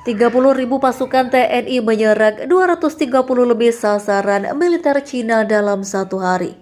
30.000 pasukan TNI menyerang 230 lebih sasaran militer Cina dalam satu hari.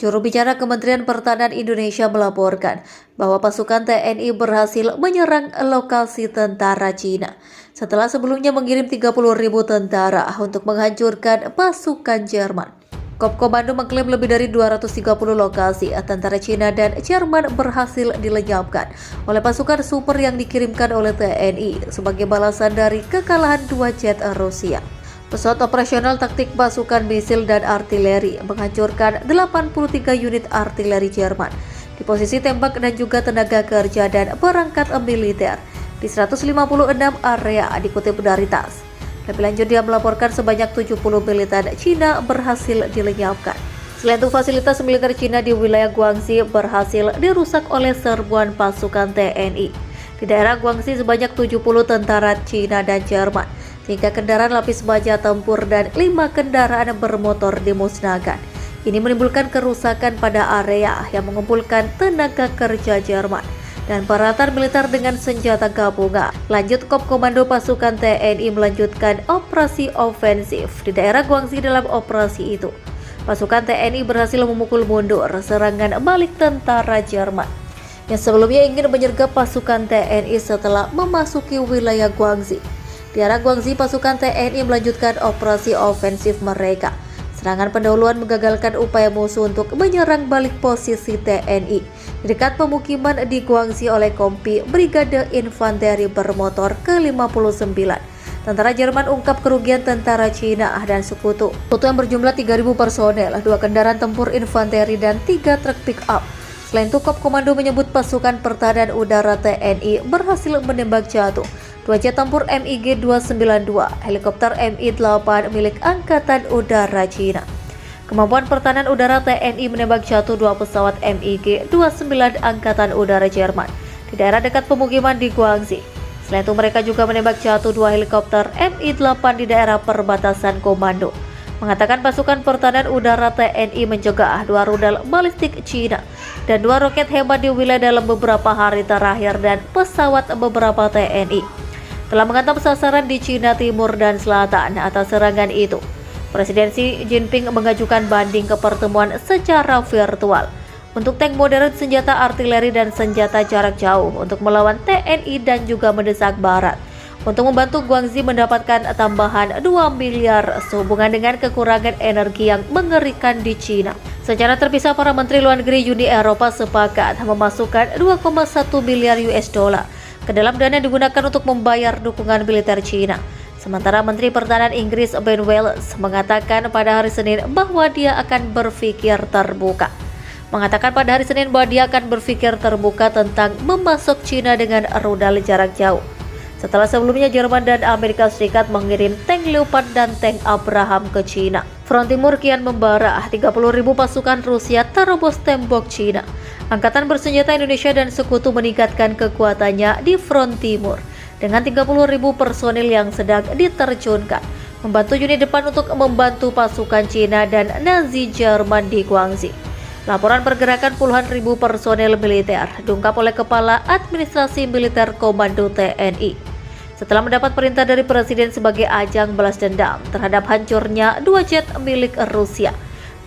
Juru bicara Kementerian Pertahanan Indonesia melaporkan bahwa pasukan TNI berhasil menyerang lokasi tentara Cina setelah sebelumnya mengirim 30.000 tentara untuk menghancurkan pasukan Jerman. Komando mengklaim lebih dari 230 lokasi tentara Cina dan Jerman berhasil dilenyapkan oleh pasukan super yang dikirimkan oleh TNI sebagai balasan dari kekalahan 2 jet Rusia. Pesawat operasional taktik pasukan misil dan artileri menghancurkan 83 unit artileri Jerman di posisi tembak dan juga tenaga kerja dan perangkat militer di 156 area, dikutip dari TASS. Lebih lanjut, dia melaporkan sebanyak 70 militer Cina berhasil dilenyapkan. Selain itu, fasilitas militer Cina di wilayah Guangxi berhasil dirusak oleh serbuan pasukan TNI. Di daerah Guangxi sebanyak 70 tentara Cina dan Jerman, 3 kendaraan lapis baja tempur dan 5 kendaraan bermotor dimusnahkan. Ini menimbulkan kerusakan pada area yang mengumpulkan tenaga kerja Jerman dan peralatan militer dengan senjata gabungan. Lanjut, Komando pasukan TNI melanjutkan operasi ofensif di daerah Guangxi. Dalam operasi itu, pasukan TNI berhasil memukul mundur serangan balik tentara Jerman yang sebelumnya ingin menyergap pasukan TNI setelah memasuki wilayah Guangxi. Di arah Guangxi, pasukan TNI melanjutkan operasi ofensif mereka. Serangan pendahuluan menggagalkan upaya musuh untuk menyerang balik posisi TNI di dekat pemukiman di Guangxi oleh Kompi Brigade Infanteri Bermotor ke-59. Tentara Jerman ungkap kerugian tentara Cina dan sekutu yang berjumlah 3.000 personel, 2 kendaraan tempur infanteri dan 3 truk pick-up. Selain itu, Komando menyebut pasukan pertahanan udara TNI berhasil menembak jatuh 2 jet tempur MiG-292, helikopter Mi-8 milik Angkatan Udara Cina. Kemampuan pertahanan udara TNI menembak jatuh 2 pesawat MiG-29 Angkatan Udara Jerman di daerah dekat pemukiman di Guangxi. Selain itu, mereka juga menembak jatuh 2 helikopter Mi-8 di daerah perbatasan Komando. Mengatakan pasukan pertahanan udara TNI mencegah 2 rudal balistik Cina dan 2 roket hebat di wilayah dalam beberapa hari terakhir, dan pesawat beberapa TNI telah menghantam sasaran di Cina Timur dan Selatan atas serangan itu. Presiden Xi Jinping mengajukan banding ke pertemuan secara virtual untuk tank modern, senjata artileri dan senjata jarak jauh untuk melawan TNI dan juga mendesak Barat untuk membantu Guangxi mendapatkan tambahan 2 miliar sehubungan dengan kekurangan energi yang mengerikan di Cina. Secara terpisah, para menteri luar negeri Uni Eropa sepakat memasukkan 2,1 miliar US dollar ke dalam dana yang digunakan untuk membayar dukungan militer Cina. Sementara Menteri Pertahanan Inggris Ben Wallace mengatakan pada hari Senin bahwa dia akan berpikir terbuka. Tentang memasok Cina dengan rudal jarak jauh. Setelah sebelumnya Jerman dan Amerika Serikat mengirim tank Leopard dan tank Abraham ke Cina. Front Timur kian membara, 30.000 pasukan Rusia terobos tembok Cina. Angkatan bersenjata Indonesia dan sekutu meningkatkan kekuatannya di Front Timur dengan 30.000 personil yang sedang diterjunkan membantu unit depan untuk membantu pasukan Cina dan Nazi Jerman di Guangxi. Laporan pergerakan puluhan ribu personel militer diungkap oleh Kepala Administrasi Militer Komando TNI setelah mendapat perintah dari Presiden sebagai ajang balas dendam terhadap hancurnya 2 jet milik Rusia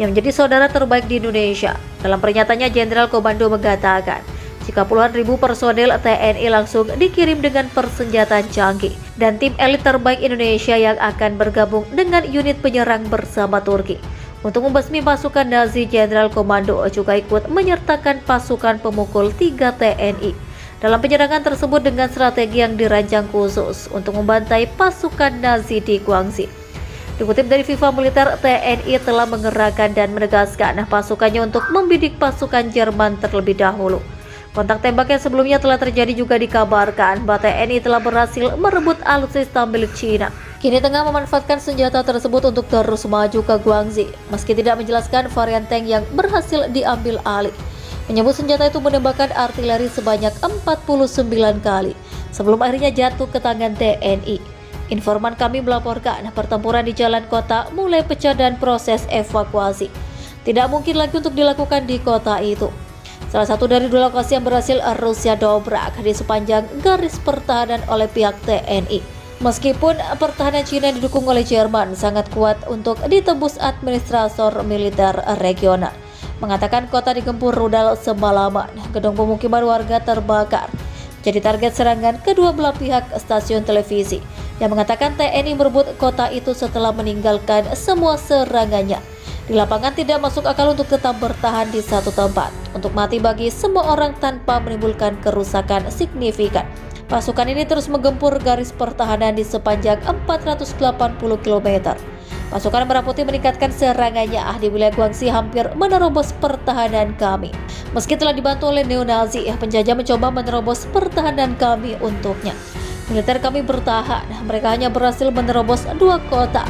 yang menjadi saudara terbaik di Indonesia. Dalam pernyataannya, Jenderal Komando mengatakan jika puluhan ribu personel TNI langsung dikirim dengan persenjataan canggih dan tim elit terbaik Indonesia yang akan bergabung dengan unit penyerang bersama Turki untuk membasmi pasukan Nazi. Jenderal Komando juga ikut menyertakan pasukan pemukul 3 TNI dalam penyerangan tersebut dengan strategi yang dirancang khusus untuk membantai pasukan Nazi di Guangxi. Dikutip dari FIFA Militer, TNI telah mengerahkan dan menegaskan pasukannya untuk membidik pasukan Jerman terlebih dahulu. Kontak tembak yang sebelumnya telah terjadi juga dikabarkan bahwa TNI telah berhasil merebut alutsista milik Cina. Kini tengah memanfaatkan senjata tersebut untuk terus maju ke Guangxi, meski tidak menjelaskan varian tank yang berhasil diambil alih. Menyebut senjata itu menembakkan artileri sebanyak 49 kali sebelum akhirnya jatuh ke tangan TNI. Informan kami melaporkan pertempuran di jalan kota mulai pecah dan proses evakuasi tidak mungkin lagi untuk dilakukan di kota itu. Salah satu dari dua lokasi yang berhasil Rusia dobrak di sepanjang garis pertahanan oleh pihak TNI. Meskipun pertahanan Cina didukung oleh Jerman sangat kuat untuk ditembus administrator militer regional. Mengatakan kota digempur rudal semalaman, gedung pemukiman warga terbakar. Jadi target serangan kedua belah pihak. Stasiun televisi yang mengatakan TNI merebut kota itu setelah meninggalkan semua serangannya. Di lapangan tidak masuk akal untuk tetap bertahan di satu tempat untuk mati bagi semua orang tanpa menimbulkan kerusakan signifikan. Pasukan ini terus menggempur garis pertahanan di sepanjang 480 km. Pasukan Merah Putih meningkatkan serangannya di wilayah Guangxi hampir menerobos pertahanan kami. Meski telah dibantu oleh neo-Nazi, penjajah mencoba menerobos pertahanan kami untuknya. Militer kami bertahan, mereka hanya berhasil menerobos 2 kota.